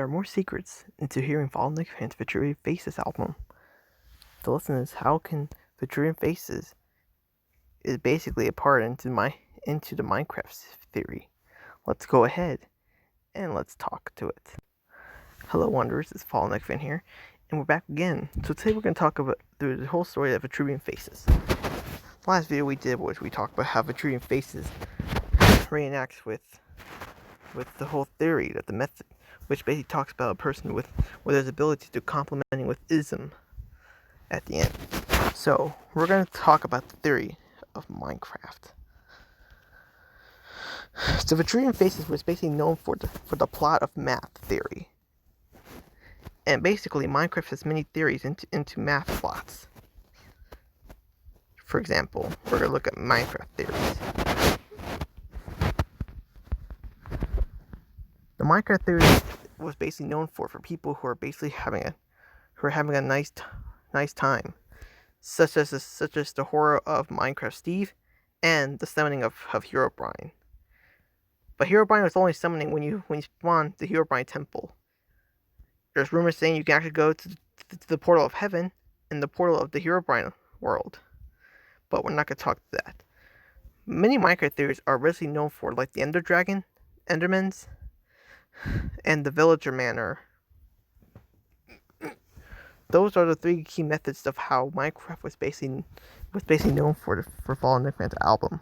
There are more secrets into hearing Fallen Fans' Vitruvian Faces album. The lesson is how can Vitruvian Faces is basically a part into the Minecraft theory. Let's go ahead and let's talk to it. Hello Wanderers, it's Fallen Fan here, and we're back again. So today we're going to talk about the whole story of Vitruvian Faces. The last video we did was we talked about how Vitruvian Faces reenacts with the whole theory of the method, which basically talks about a person with his ability to complementing with ism at the end. So we're going to talk about the theory of Minecraft. So Vitruvian Faces was basically known for the plot of math theory, and basically Minecraft has many theories into math plots. For example, we're going to look at Minecraft theories. The Minecraft theory was basically known for people who are basically having a nice time, such as the horror of Minecraft Steve and the summoning of Herobrine. But Herobrine was only summoning when you spawn the Herobrine temple. There's rumors saying you can actually go to the portal of heaven and the portal of the Herobrine world, but we're not going to talk to that. Many Minecraft theories are originally known for, like the Ender Dragon, Endermans, and the Villager Manor. Those are the three key methods of how Minecraft was basically known for Fallen Fans album.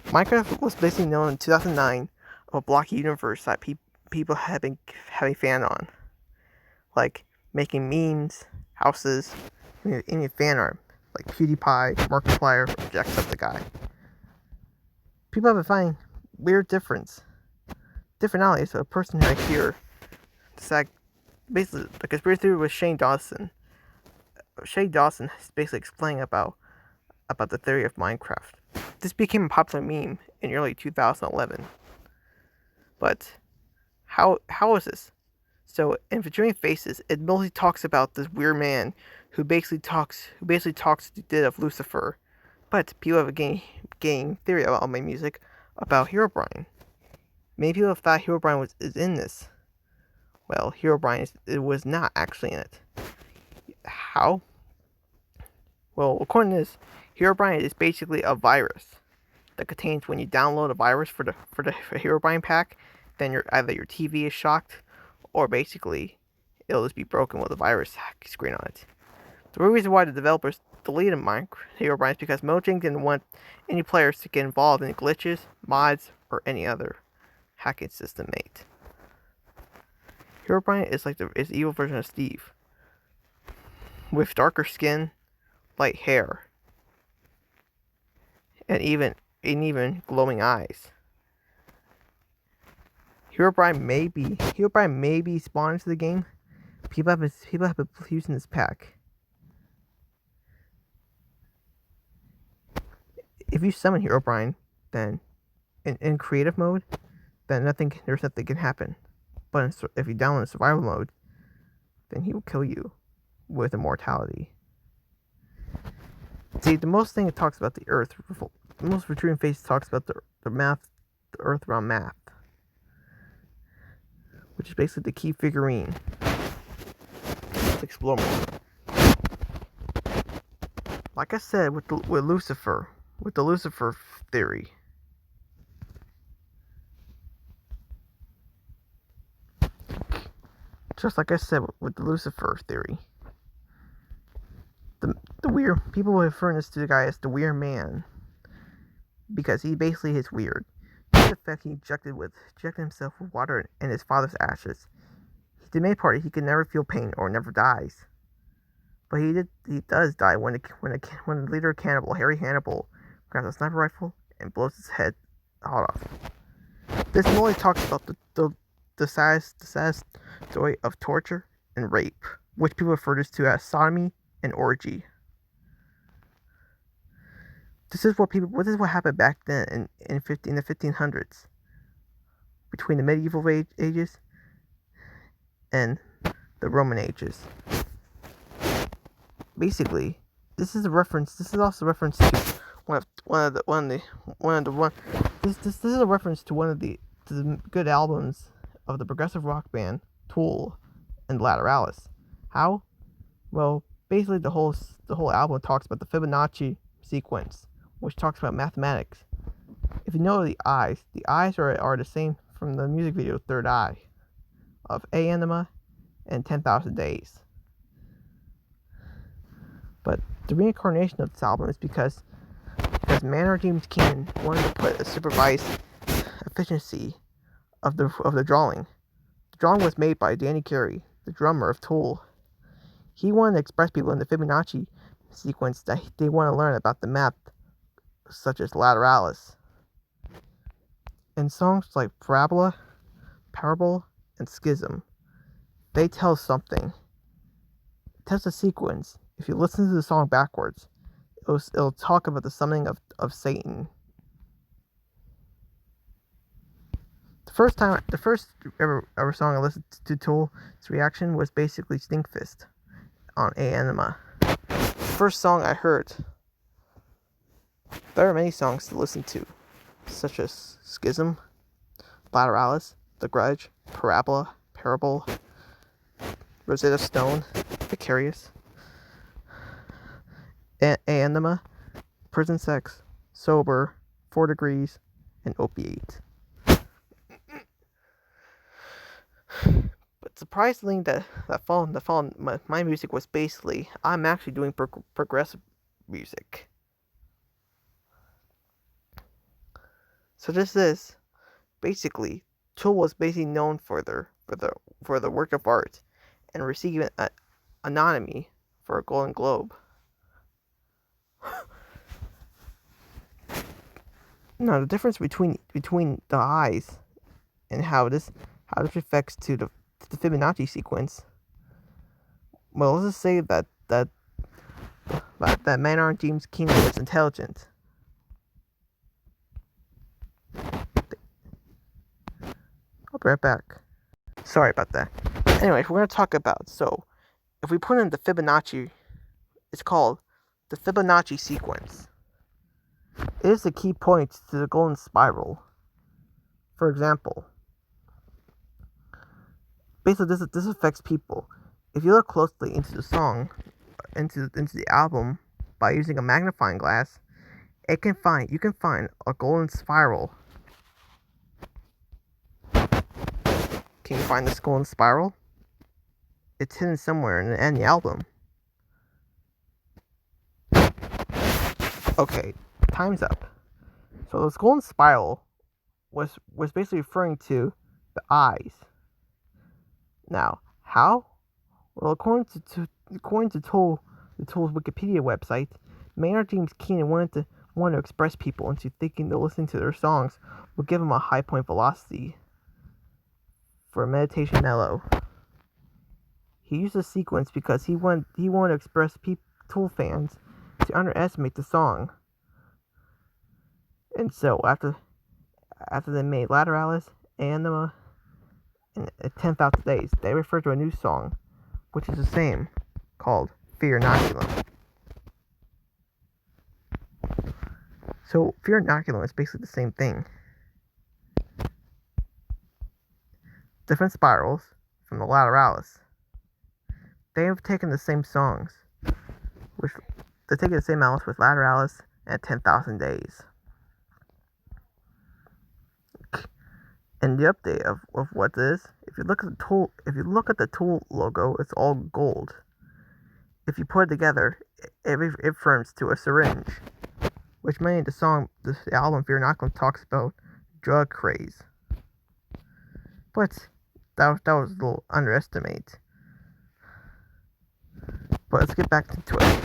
Minecraft was basically known in 2009 of a blocky universe that people have been having fan on, like making memes, houses, any fan art, like PewDiePie, Markiplier, or Jacksepticeye. People have been finding weird different so a person right here, basically the conspiracy theory with Shane Dawson. Shane Dawson is basically explaining about the theory of Minecraft. This became a popular meme in early 2011. But how is this? So in Vitruvian Faces, it mostly talks about this weird man who basically talks the dead of Lucifer. But people have a game theory about my music about Herobrine. Many people have thought Herobrine is in this. Well, Herobrine was not actually in it. How? Well, according to this, Herobrine is basically a virus that contains, when you download a virus for the Herobrine pack, then either your TV is shocked, or basically it'll just be broken with a virus screen on it. The real reason why the developers deleted Herobrine is because Mojang didn't want any players to get involved in glitches, mods, or any other hacking system made. Herobrine is like the evil version of Steve, with darker skin, light hair, and even glowing eyes. Herobrine may be spawned into the game. People have been using this pack. If you summon Herobrine, then in creative mode, then there's nothing can happen. But if you download survival mode, then he will kill you with immortality. See, the most thing it talks about the Earth, the most Vitruvian Face talks about the math, the Earth around math, which is basically the key figurine. Let's explore more. Like I said, with the Lucifer theory. Just like I said with the Lucifer theory. The weird people will refer this to the guy as the weird man, because he basically is weird. The fact he injected himself with water and his father's ashes. The main part, he can never feel pain or never dies. But he does die when the leader of Cannibal, Harry Hannibal, grabs a sniper rifle and blows his head off. This only talks about the saddest story of torture and rape, which people refer to as sodomy and orgy. This is what happened back then in the 1500s, between the medieval ages and the Roman ages. Basically, this is also a reference to one of the good albums of the progressive rock band Tool and Lateralis. How? Well, basically the whole album talks about the Fibonacci sequence, which talks about mathematics. If you know the eyes are the same from the music video Third Eye of Anima and 10,000 Days. But the reincarnation of this album is because Maynard James Keenan wanted to put a supervised efficiency of the drawing. The drawing was made by Danny Carey, the drummer of Tool. He wanted to express people in the Fibonacci sequence that they want to learn about the math, such as Lateralis. In songs like Parabola, Parable, and Schism, they tell something. It tells a sequence. If you listen to the song backwards, it'll talk about the summoning of Satan. The first ever song I listened to Tool's reaction was basically Stinkfist on Anima. The first song I heard. There are many songs to listen to, such as Schism, Lateralis, The Grudge, Parabola, Parable, Rosetta Stone, Vicarious, Anima, Prison Sex, Sober, 4 Degrees, and Opiate. But surprisingly, my music was basically, I'm actually doing progressive music. So this is basically, Tool was basically known for the work of art and receiving an anonymity for a Golden Globe. Now the difference between the eyes and how this affects to the Fibonacci sequence. Well, let's just say that Maynard James Keenan was intelligent. I'll be right back. Sorry about that. Anyway, we're going to talk about, so if we put in the Fibonacci, it's called the Fibonacci sequence. It is the key point to the golden spiral. For example, basically this affects people. If you look closely into the song, into the album, by using a magnifying glass, you can find a golden spiral. Can you find this golden spiral? It's hidden somewhere in the album. Okay, time's up. So this golden spiral was basically referring to the eyes. Now, how? Well, according to Tool's Wikipedia website, Maynard James Keenan wanted to express people into thinking that listening to their songs would give them a high point velocity for a meditation mellow. He used a sequence because he wanted to express Tool fans to underestimate the song. And so after they made Lateralis, Anima, and 10,000 Days, they referred to a new song, which is the same, called Fear Inoculum. So Fear Inoculum is basically the same thing. Different spirals from the Lateralis. They have taken the same songs, which they're taking the same elements with Lateralis and 10,000 Days. And the update of what this is, if you look at the Tool logo, it's all gold. If you put it together, it forms to a syringe, which made the album Fear Inoculum talks about drug craze. But that was a little underestimate. But let's get back to it.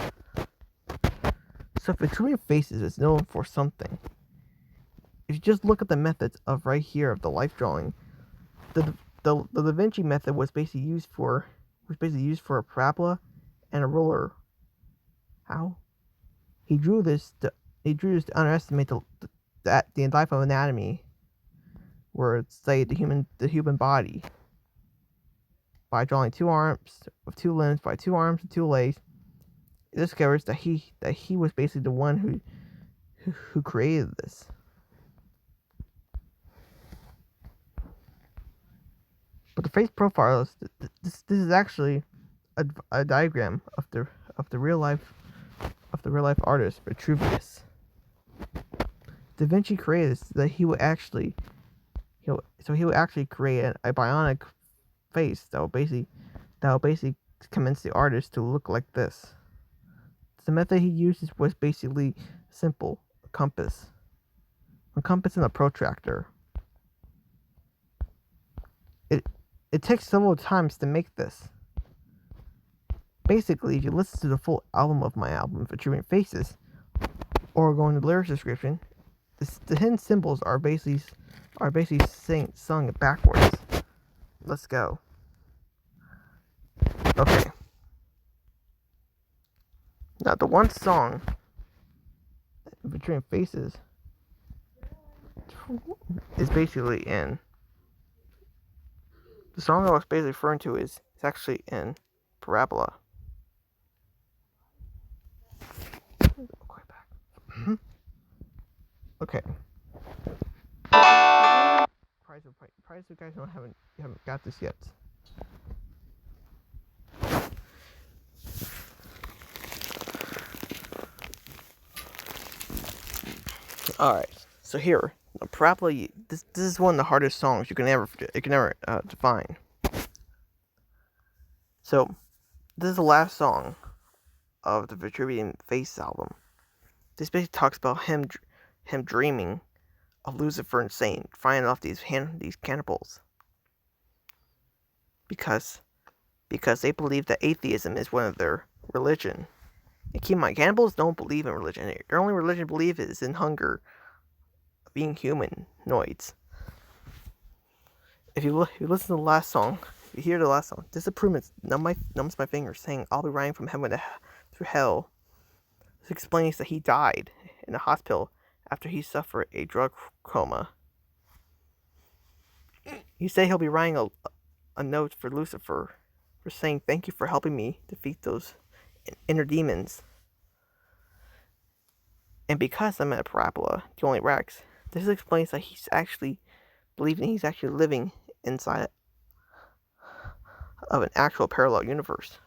So Vitruvian Faces is known for something. If you just look at the methods of right here of the life drawing, the Da Vinci method was basically used for a parabola and a ruler. How? He drew this to underestimate the life of anatomy, where it's say the human body, by drawing 2 arms with 2 limbs by 2 arms and 2 legs. It discovers that he was basically the one who created this. But the face profile is this is actually a diagram of the real life artist Vitruvius. Da Vinci created this that he would actually create a bionic face that will basically convince the artist to look like this. The method he uses was basically simple: a compass and a protractor. It takes several times to make this. Basically, if you listen to the full album of my album, Vitruvian Faces, or go into the lyrics description, the hidden symbols are basically sung backwards. Let's go. Okay. Now the one song, Vitruvian Faces, is basically in. The song I was basically referring to is actually in Parabola. Okay. Prize you guys haven't got this yet. Alright, so here, Parabola. This is one of the hardest songs you can ever define. So, this is the last song of the Vitruvian Faces album. This basically talks about him dreaming of Lucifer and Satan fighting off these cannibals because they believe that atheism is one of their religion. And keep in mind, cannibals don't believe in religion. Their only religion belief is in hunger, being humanoids. If you listen to the last song, if you hear the last song, disapproval numbs my fingers, saying, "I'll be riding from heaven through hell." This explains that he died in a hospital after he suffered a drug coma. You say he'll be writing a note for Lucifer for saying, "Thank you for helping me defeat those inner demons." And because I'm at a parabola, the only Rex, this explains that he's actually believing he's actually living inside of an actual parallel universe.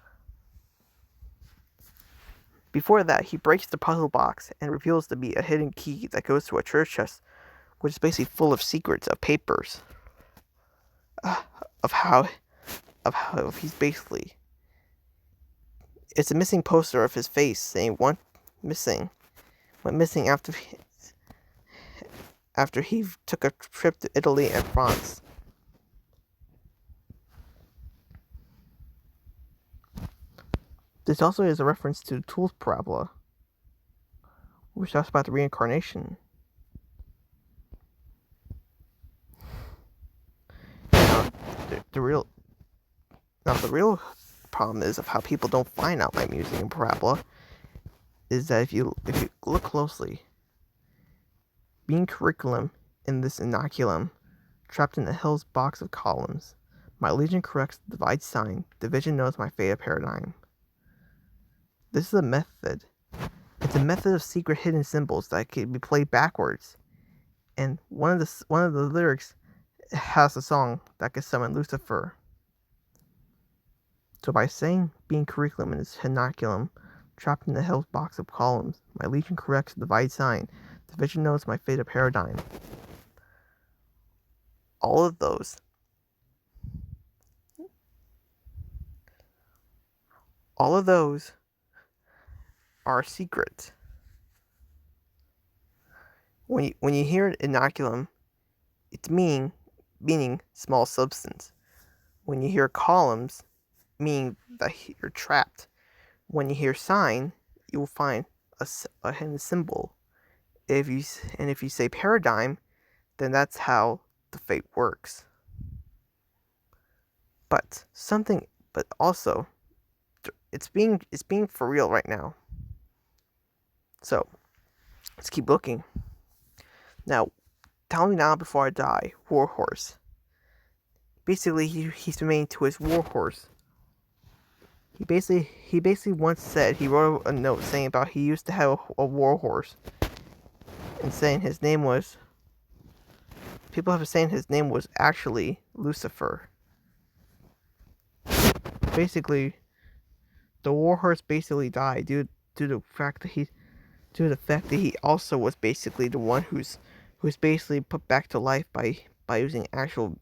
Before that, he breaks the puzzle box and reveals to be a hidden key that goes to a treasure chest, which is basically full of secrets of papers of how he's basically. It's a missing poster of his face saying went missing after he took a trip to Italy and France. This also is a reference to Tool's Parabola, which talks about the reincarnation. The real problem is of how people don't find out my music in Parabola is that if you look closely, being curriculum in this inoculum, trapped in the hell's box of columns, my legion corrects the divide sign, division knows my fate of paradigm. This is a method. It's a method of secret hidden symbols that can be played backwards. And one of the lyrics has a song that can summon Lucifer. So by saying being curriculum in this inoculum, trapped in the hell's box of columns, my legion corrects the divide sign, division knows my fate of paradigm. All of those are secret. When you hear inoculum, it's meaning small substance. When you hear columns, meaning that you're trapped. When you hear sign, you will find a hidden symbol. If you say paradigm, then that's how the fate works. But also, it's being for real right now. So, let's keep looking. Now, tell me now before I die, Warhorse. Basically, he's remaining to his warhorse. He basically once said, he wrote a note saying about he used to have a warhorse, and saying his name was. People have been saying his name was actually Lucifer. basically the warhorse basically died due to the fact that he also was basically the one who's basically put back to life by using actual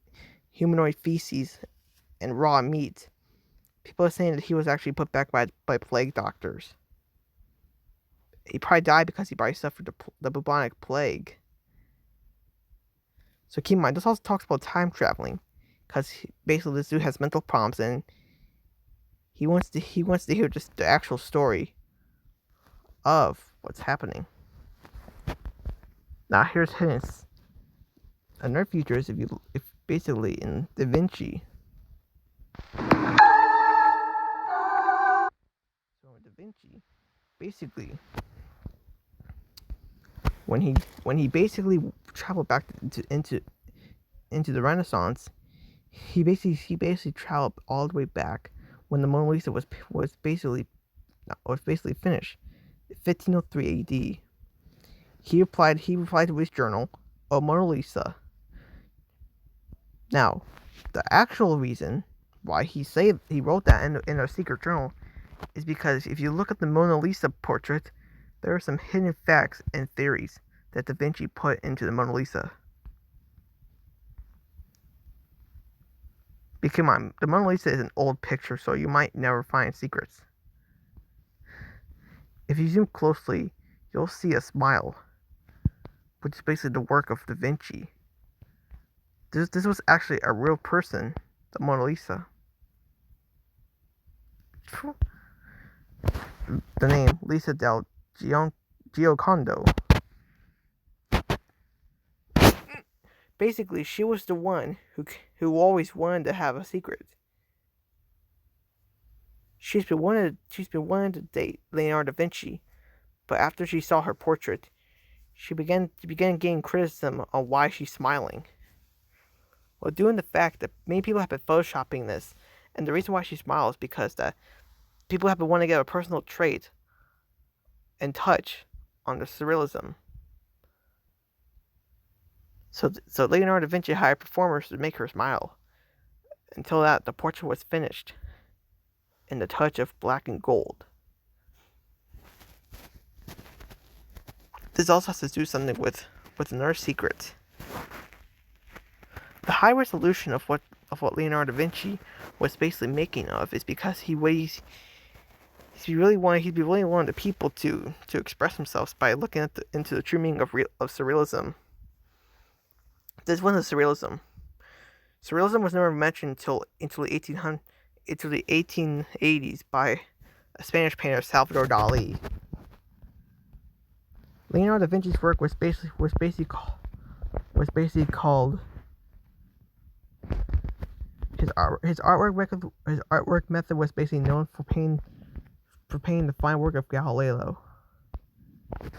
humanoid feces and raw meat. People are saying that he was actually put back by plague doctors. He probably died because he probably suffered the bubonic plague. So keep in mind, this also talks about time traveling, because basically this dude has mental problems and he wants to hear just the actual story of what's happening. Now here's hints. Another feature is if basically in Da Vinci. So in Da Vinci, basically when he basically traveled back into the Renaissance, he basically traveled all the way back when the Mona Lisa was basically finished, 1503 A.D. He replied to his journal, "O Mona Lisa." Now, the actual reason why he wrote that in a secret journal is because if you look at the Mona Lisa portrait, there are some hidden facts and theories that Da Vinci put into the Mona Lisa. Come on, the Mona Lisa is an old picture, so you might never find secrets. If you zoom closely, you'll see a smile, which is basically the work of Da Vinci. This was actually a real person, the Mona Lisa. The name Lisa del Giocondo. Basically, she was the one who always wanted to have a secret. She's been wanting to date Leonardo da Vinci, but after she saw her portrait, she began getting criticism on why she's smiling. Well, due to the fact that many people have been photoshopping this, and the reason why she smiles is because that people have been wanting to get a personal trait and touch on the surrealism. So Leonardo da Vinci hired performers to make her smile. Until the portrait was finished in the touch of black and gold. This also has to do something with another secret. The high resolution of what Leonardo da Vinci was basically making of is because he really wanted the people to express themselves by looking into the true meaning of surrealism. This wasn't surrealism. Surrealism was never mentioned until the 1880s by a Spanish painter, Salvador Dali. Leonardo da Vinci's work was basically called his artwork method was basically known for painting the fine work of Galileo.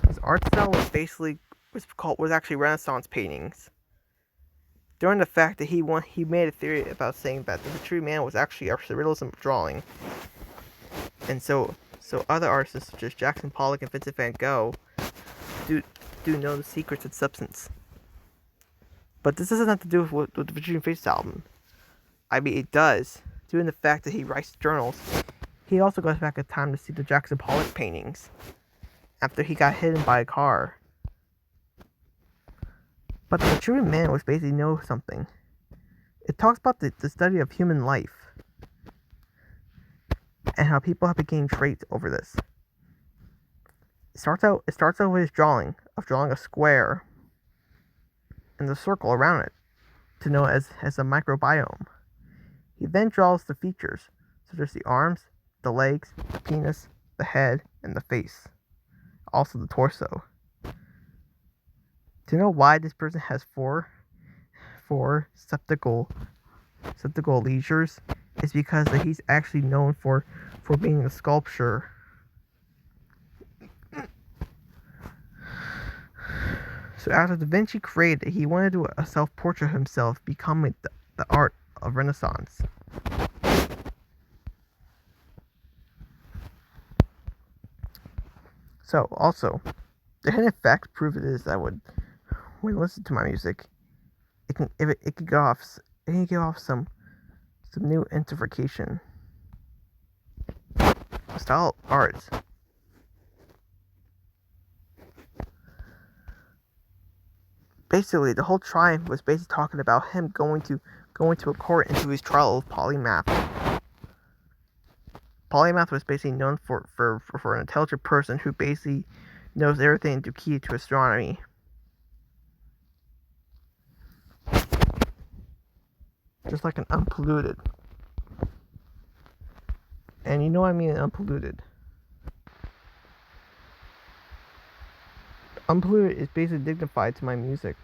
His art style was actually Renaissance paintings. During the fact that he made a theory about saying that the true man was actually a surrealism drawing, and so other artists such as Jackson Pollock and Vincent van Gogh do know the secrets of substance. But this doesn't have to do with the Vitruvian Faces Album. I mean, it does, due to the fact that he writes journals. He also goes back in time to see the Jackson Pollock paintings after he got hit by a car. But the Vitruvian Man was basically know something. It talks about the study of human life and how people have been gaining traits over this. It starts out with his drawing a square and the circle around it, to know as a microbiome. He then draws the features, such as the arms, the legs, the penis, the head, and the face. Also the torso. To know why this person has four septical leisures is because he's actually known for being a sculptor. So after Da Vinci created, he wanted to do a self-portrait of himself, becoming the art of Renaissance. So also, the hidden fact proof it is that when you listen to my music, it can give off some new identification. style art. Basically, the whole triumph was basically talking about him going to a court into his trial of polymath. Polymath was basically known for an intelligent person who basically knows everything to key to astronomy. Just like an unpolluted. And you know what I mean, unpolluted. Unpolluted is basically dignified to my music.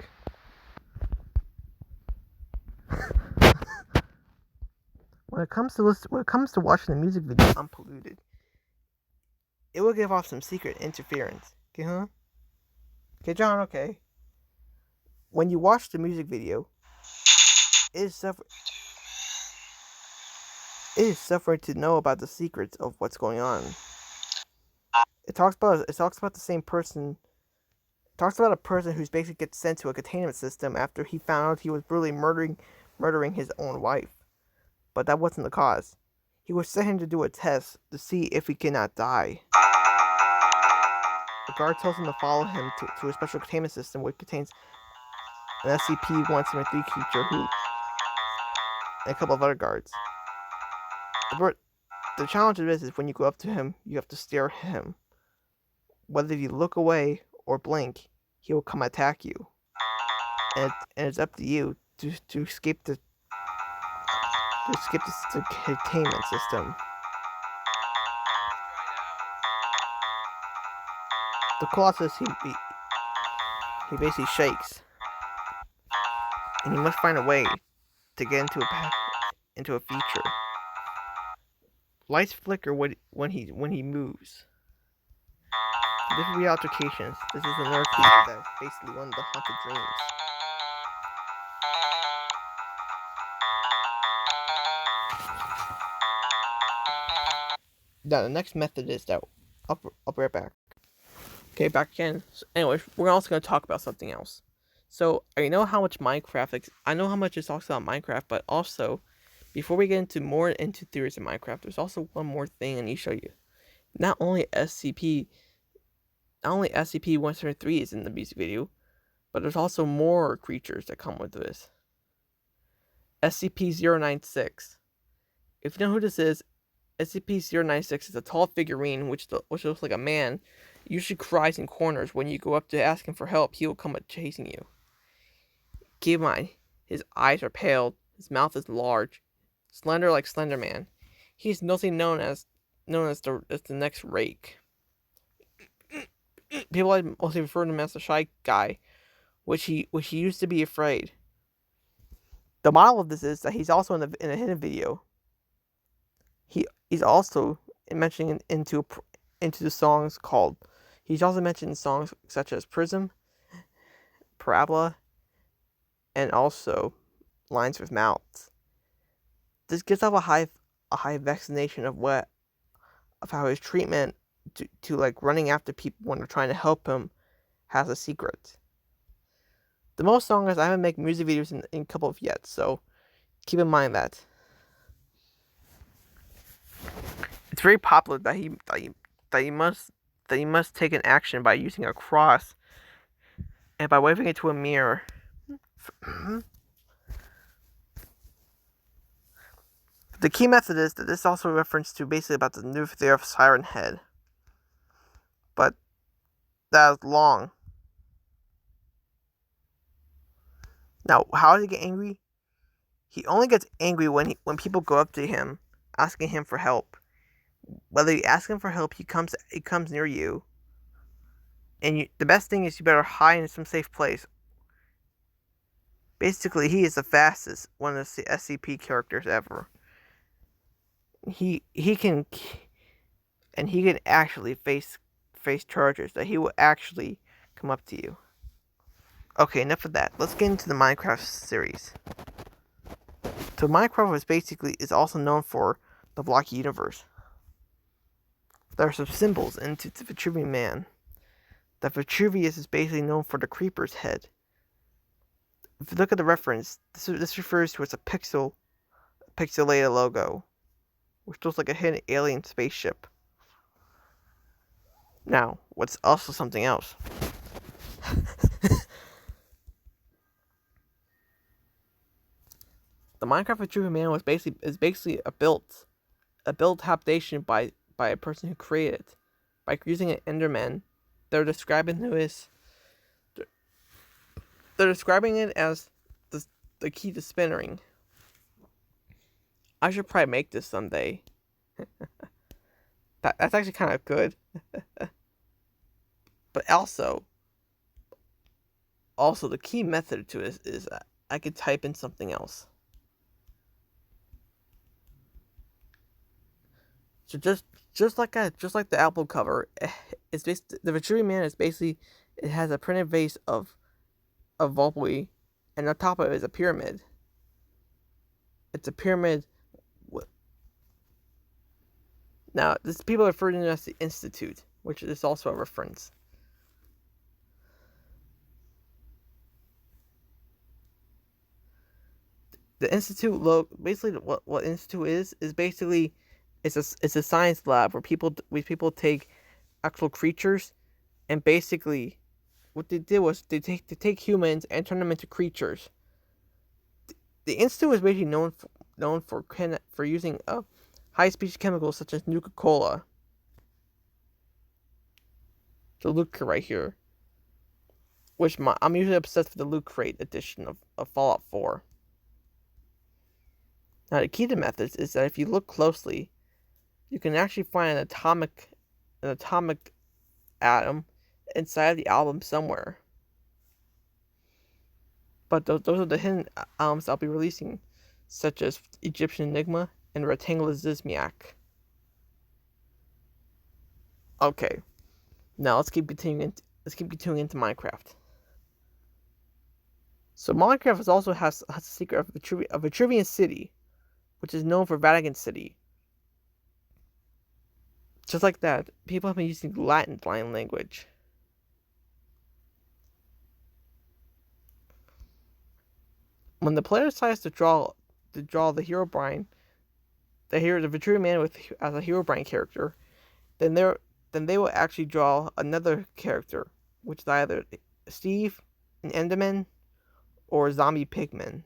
When it comes to watching the music video Unpolluted, it will give off some secret interference. Okay, huh? Okay, John, okay. When you watch the music video, it is suffering to know about the secrets of what's going on. It talks about the same person. It talks about a person who's basically gets sent to a containment system after he found out he was brutally murdering his own wife. But that wasn't the cause. He was sent him to do a test to see if he cannot die. The guard tells him to follow him to a special containment system which contains an SCP-173 creature and a couple of other guards. The challenge of this is when you go up to him, you have to stare at him. Whether you look away or blink, he will come attack you. And it's up to you to escape the containment system. The Colossus, he basically shakes, and he must find a way to get into a feature. Lights flicker when he moves. Different reallocations. This is another creature that's basically one of the haunted dreams. Now the next method is that I'll be right back. Okay, back again. So anyways, we're also going to talk about something else. So I know how much I know how much it talks about Minecraft, but also before we get more into theories of Minecraft, there's also one more thing I need to show you. Not only SCP-173 is in the music video, but there's also more creatures that come with this. SCP-096. If you know who this is, SCP-096 is a tall figurine which looks like a man. Usually cries in corners. When you go up to ask him for help, he will come up chasing you. Keep in mind, his eyes are pale, his mouth is large, slender like Slender Man. He is mostly known as the next Rake. People mostly refer to him as the Shy Guy, which he used to be afraid. The model of this is that he's also in a hidden video. He's also mentioning into the songs called. He's also mentioned in songs such as Prism, Parabola, and also Lines with Mouths. This gives off a high vaccination of how his treatment to like running after people when they're trying to help him has a secret. The most songs I haven't made music videos in a couple of yet, so keep in mind that. It's very popular that he must take an action by using a cross and by waving it to a mirror. The key method is that this also reference to basically about the new theory of Siren Head. But that is long. Now, how does he get angry? He only gets angry when people go up to him asking him for help. Whether you ask him for help, he comes near you. And the best thing is you better hide in some safe place. Basically, he is the fastest one of the SCP characters ever. He can actually face charges that he will actually come up to you. Okay, enough of that. Let's get into the Minecraft series. So Minecraft is also known for the blocky universe. There are some symbols into the Vitruvian Man. That Vitruvius is basically known for the creeper's head. If you look at the reference, this refers to as a pixelated logo, which looks like a hidden alien spaceship. Now, what's also something else? The Minecraft Vitruvian Man is basically a built adaptation by a person who created it by using an Enderman. They're describing who is. They're describing it as the key to spinnering. I should probably make this someday. That's actually kind of good. But also the key method to it is I could type in something else. So just like the album cover, it's the Vitruvian Man is basically, it has a printed vase of Volpoi, and on top of it is a pyramid. It's a pyramid. Now, this people refer to it as the Institute, which is also a reference. The Institute basically what Institute is basically it's a science lab where people take actual creatures, and basically what they did was they take humans and turn them into creatures. The Institute was basically known for using high speed chemicals such as Nuka-Cola. The Loot Crate right here, which I'm usually obsessed with the Loot Crate edition of Fallout 4. Now, the key to methods is that if you look closely, you can actually find an atomic atom inside the album somewhere. But those are the hidden atoms I'll be releasing, such as Egyptian Enigma and Rectangular Zizmiac. Okay, now let's keep continuing into Minecraft. So Minecraft also has a secret of a Vitruvian city, which is known for Vatican City. Just like that, people have been using Latin language. When the player decides to draw the Herobrine, the Vitruvian Man as a Herobrine character, then they will actually draw another character, which is either Steve, an Enderman, or a zombie pigman.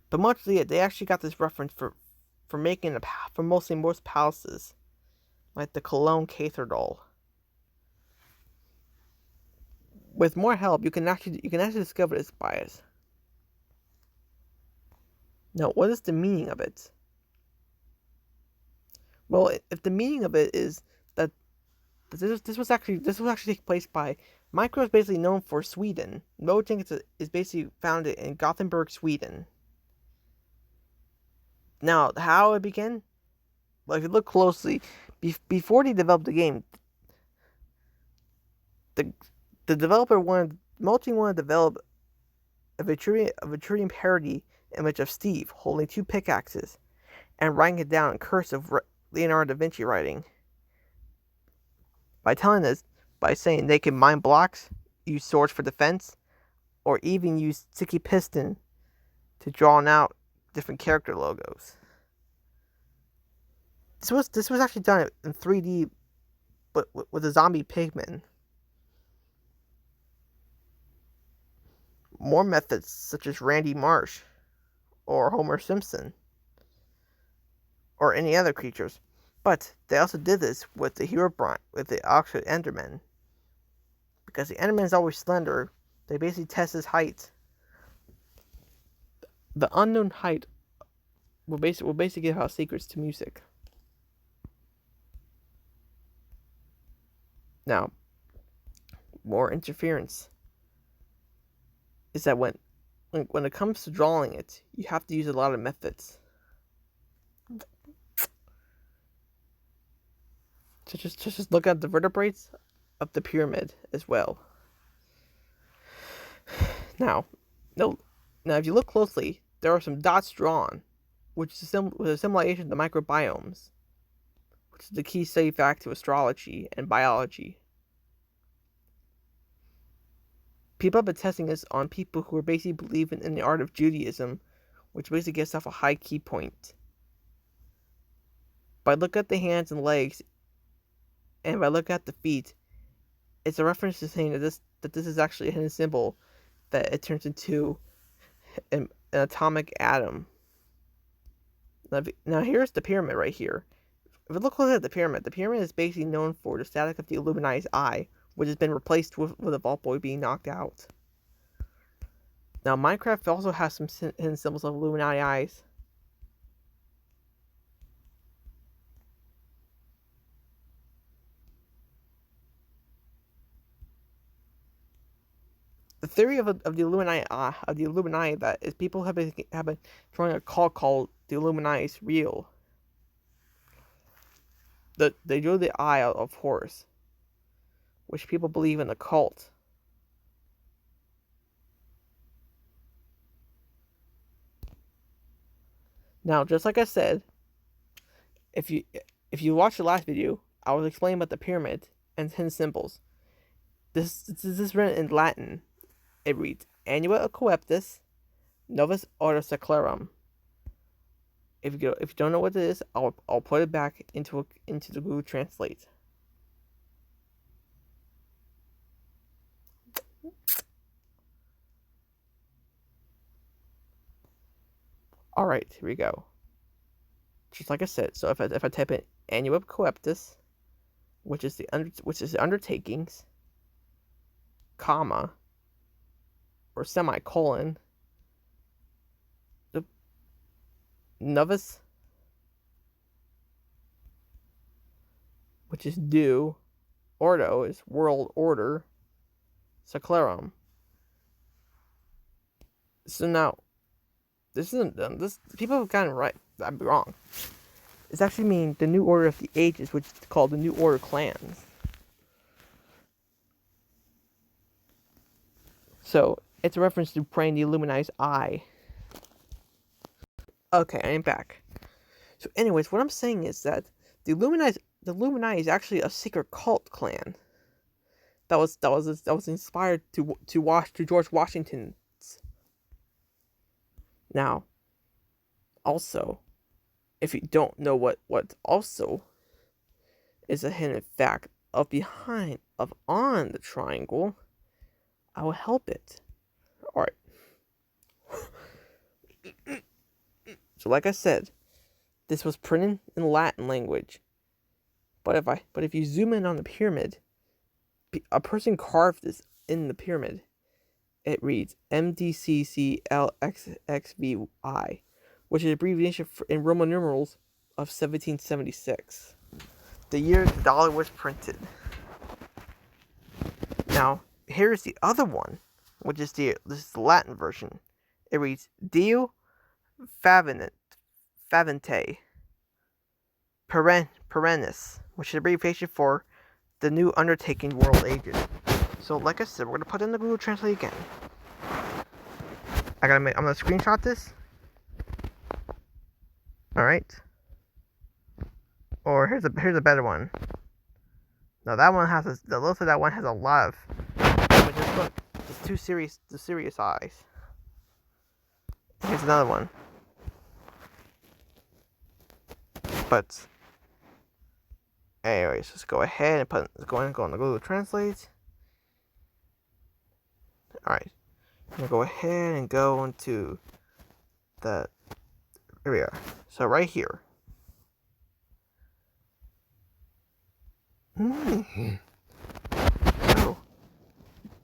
But mostly they actually got this reference for making for most palaces, like the Cologne Cathedral. With more help, you can actually discover this bias. Now, what is the meaning of it? Well, if the meaning of it is that this was actually taking place by Minecraft is basically known for Sweden. Mojang is basically founded in Gothenburg, Sweden. Now, how it began? Well, if you look closely, before they developed the game, the developer Mojang wanted to develop a Vitruvian parody image of Steve holding two pickaxes and writing it down in cursive Leonardo da Vinci writing. By saying they can mine blocks, use swords for defense, or even use sticky piston to draw out different character logos. This was actually done in 3D, but with a zombie pigman. More methods such as Randy Marsh, or Homer Simpson, or any other creatures. But they also did this with the Oxford Enderman. Because the Enderman is always slender, they basically test his height. The unknown height will basically give out secrets to music. Now, more interference is that when it comes to drawing it, you have to use a lot of methods. So just look at the vertebrates of the pyramid as well. Now, if you look closely, there are some dots drawn, which is a simulation of the microbiomes, which is the key study fact to astrology and biology. People have been testing this on people who are basically believing in the art of Judaism, which basically gives off a high key point. By looking at the hands and legs, And if I look at the feet, it's a reference to saying that this is actually a hidden symbol, that it turns into an atomic atom. Now here's the pyramid right here. If we look closely at the pyramid is basically known for the static of the Illuminati's eye, which has been replaced with a Vault Boy being knocked out. Now Minecraft also has some hidden symbols of Illuminati eyes. The theory of the Illuminati that is people have been throwing a cult called the Illuminati is real. They drew the eye of Horus, which people believe in the cult. Now, just like I said, if you watch the last video, I was explaining about the pyramid and 10 symbols. This is written in Latin. It reads Annuit Coeptis, Novus Ordo Secularum. If you don't know what it is, I'll put it back into the Google Translate. All right, here we go. Just like I said, so if I type in Annuit Coeptis, which is the undertakings, comma, or semicolon, the novus, which is due, ordo is world order, secularum. So now, this isn't this. People have gotten it right. I'm wrong. It's actually mean the new order of the ages, which is called the New Order clans. So it's a reference to praying the Illuminati's eye. Okay, I'm back. So, anyways, what I'm saying is that the Illuminati is actually a secret cult clan. That was inspired to George Washington's. Now, also, if you don't know what also is a hidden fact of on the triangle, I will help it. Alright. So like I said, this was printed in Latin language. But if you zoom in on the pyramid, a person carved this in the pyramid. It reads MDCCLXXVI, which is abbreviation in Roman numerals of 1776, the year the dollar was printed. Now, here's the other one, which is this is the Latin version. It reads Dio Favente Perennis, which is abbreviation for the new undertaking world ages. So, like I said, we're gonna put in the Google Translate again. I'm gonna screenshot this. All right. Or here's a better one. No, that one has the looks of that one has a lot of. But just look, it's too serious. The serious eyes. Here's another one. But anyways, let's go ahead and go on the Google Translate. Alright. I'm gonna go ahead and go into here we are. So right here. So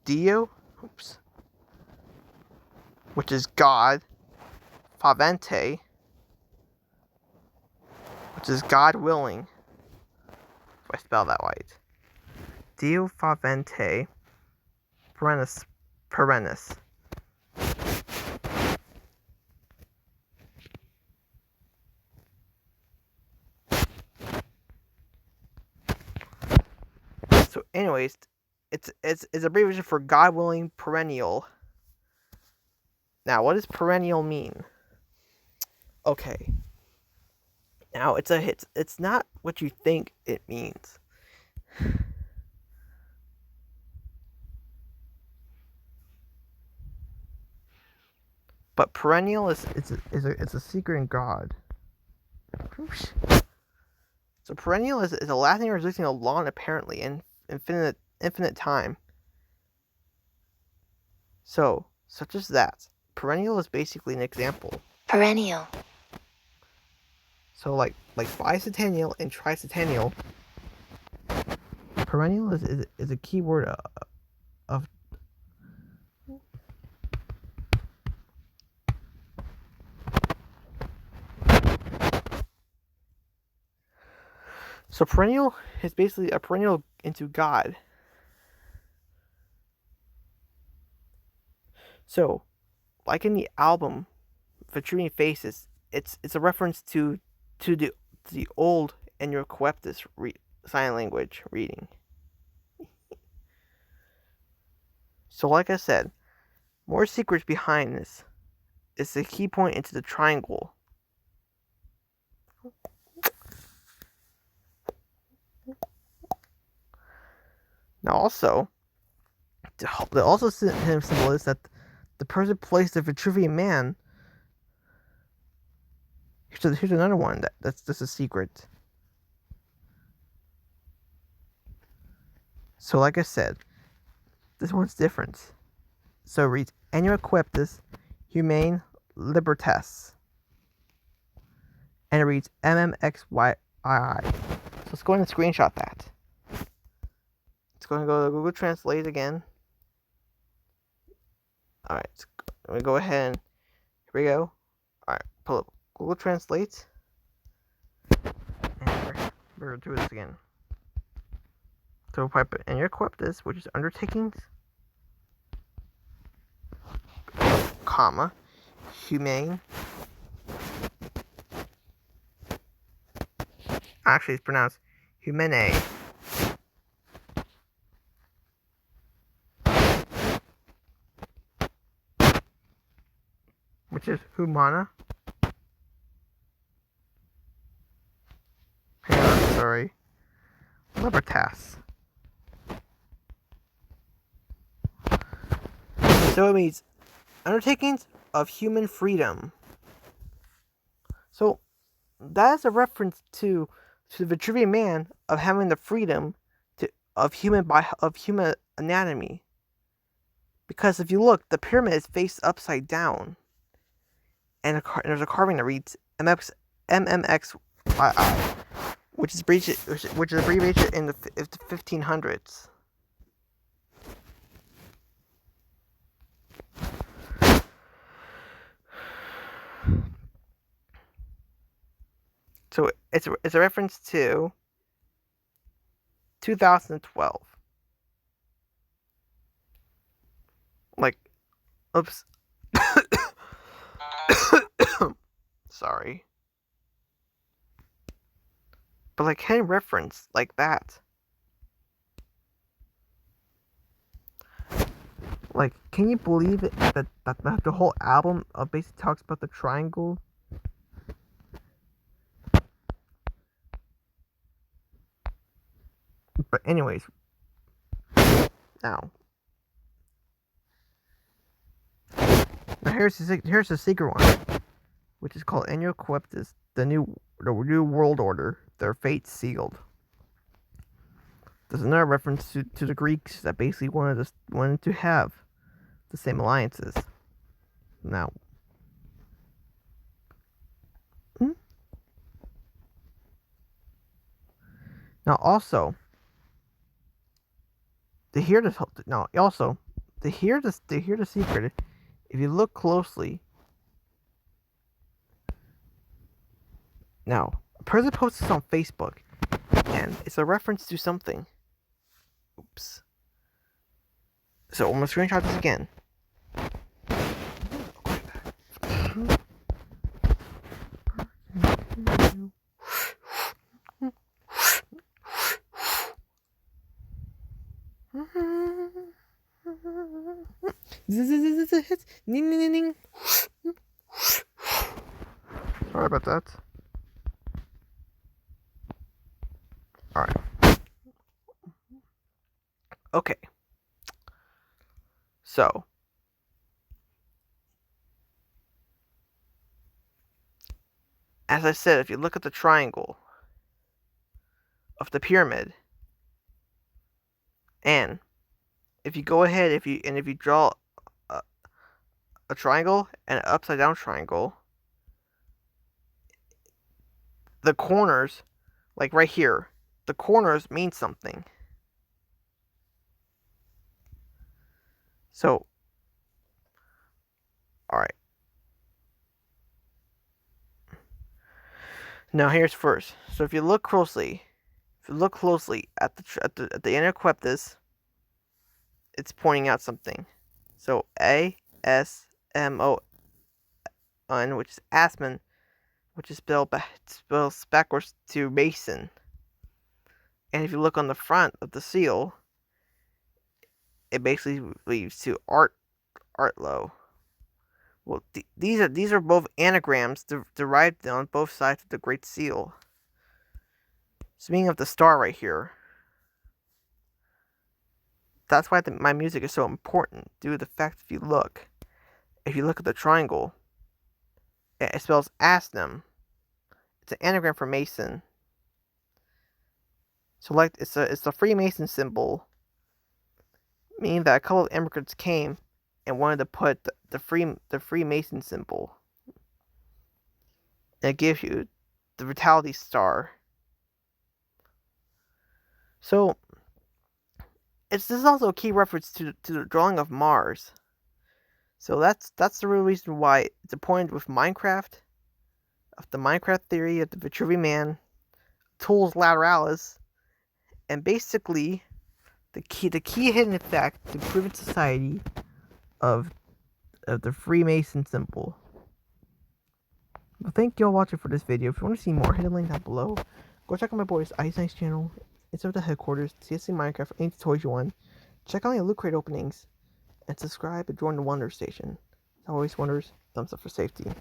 Dio, which is God, Favente, which is God willing. If I spell that right. Dio Favente Perennis. So anyways, it's abbreviation for God willing perennial. Now, what does perennial mean? Okay. Now, it's not what you think it means. But perennial is a secret in God. So perennial is a lasting or existing a long, apparently, and infinite time. So, such as that. Perennial is basically an example. Perennial. So like bicentennial and tricentennial, perennial is a keyword of so perennial is basically a perennial into God. So, like in the album Vitruvian Faces, it's a reference to the old Annuit Coeptis sign language reading. So, like I said, more secrets behind this is the key point into the triangle. Now, also, the symbol is that the person placed the Vitruvian Man. Here's another one that's just a secret. So, like I said, this one's different. So it reads Annuit Coeptis Humane Libertas. And it reads MMXYII. So let's go ahead and screenshot that. It's going to go to Google Translate again. Alright, let me go ahead and here we go. Alright, pull up Google Translate. And we're going to do this again. So type in Annuit Coeptis, which is undertakings, comma, humane. Actually, it's pronounced humane. Which is humana. Sorry. Libertas. So it means undertakings of human freedom. So that is a reference to the Vitruvian Man of having the freedom of human anatomy. Because if you look, the pyramid is faced upside down, and there's a carving that reads MMXYI, which is abbreviated in the 1500s. So it's a reference to 2012. Like, oops. Sorry. But like any reference like that. Like, can you believe it that the whole album basically talks about the triangle? But anyways, now here's the secret one, which is called Annuit Coeptis, the new world order, their fate sealed. There's another reference to the Greeks that basically wanted to have the same alliances. Now, also, to hear the secret, if you look closely, now a person posts this on Facebook, and it's a reference to something. Oops. So I'm gonna screenshot this again. Sorry about that. Alright. Okay. So, as I said, if you look at the triangle, of the pyramid. And if you go ahead, if you draw a triangle and an upside down triangle, the corners, like right here, the corners mean something. So, alright. Now here's first. So if you look closely at the Annuit Coeptis, it's pointing out something. So ASMON, which is Aspen, which is spelled backwards to Mason. And if you look on the front of the seal, it basically leads to Artlow. Well, these are both anagrams derived on both sides of the Great Seal. Speaking of the star right here, that's why my music is so important, due to the fact if you look at the triangle, it spells Asnam. It's an anagram for Mason. So like it's a Freemason symbol, meaning that a couple of immigrants came and wanted to put the Freemason symbol. And it gives you the Vitality Star. So this is also a key reference to the drawing of Mars. So that's the real reason why it's important with Minecraft, of the Minecraft theory of the Vitruvian Man, Tools Lateralis, and basically the key hidden effect to proven society of the Freemason symbol. Well, thank you all watching for this video. If you want to see more, hit the link down below. Go check out my boy's Ice Nice channel. It's over the headquarters. CSC Minecraft, any tutorials you want. Check out your loot crate openings. And subscribe and join the Wonder Station. As always, Wonders, thumbs up for safety.